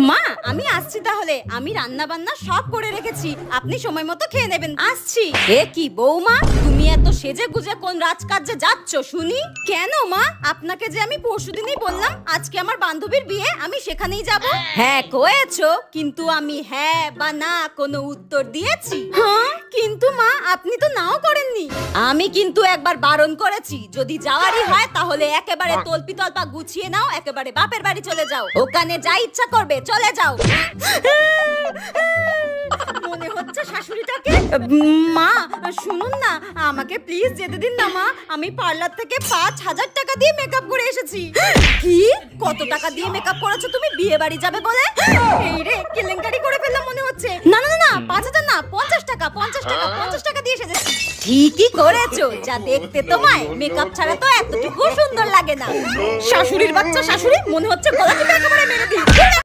মা আমি আসছি তাহলে, আমি রান্না বান্না সব করে রেখেছি, আপনি সময় মতো খেয়ে নেবেন। আসছি। এ কি বৌমা, তুমি এত সেজে গুজে কোন রাজকার্যে যাচ্ছ শুনি? কেন মা, আপনাকে যে আমি পরশুদিনই বললাম আজকে আমার বান্ধবীর বিয়ে, আমি সেখানেই যাব। হ্যাঁ কয়েছো, কিন্তু আমি হ্যাঁ বা না কোনো উত্তর দিয়েছি? হ্যাঁ, কিন্তু মা আপনি তো নাও করেননি। আমি কিন্তু একবার বারণ করেছি, যদি যাওয়ারই হয় তাহলে একেবারে তলপি তলপা গুছিয়ে নাও, একেবারে বাপের বাড়ি চলে যাও, ওখানে যা ইচ্ছা করবে চলে যাও। মনে হচ্ছে শাশুড়িটাকে। মা শুনুন না, আমাকে প্লিজ যেতে দিন না মা, আমি পার্লার থেকে 5,000 টাকা দিয়ে মেকআপ করে এসেছি। কি? কত টাকা দিয়ে মেকআপ করেছো তুমি বিয়ে বাড়ি যাবে বলে? এই রে কেলেঙ্কারি করে ফেললাম মনে হচ্ছে। না না না 5,000 না, 50 টাকা 50 টাকা 50 টাকা দিয়ে এসেছি। ঠিকই করেছো, যা দেখতে তোমায় মেকআপ ছাড়া তো এতটুকু সুন্দর লাগে না। শাশুড়ির বাচ্চা শাশুড়ি, মনে হচ্ছে গলা টিপে একেবারে মেরে দিই।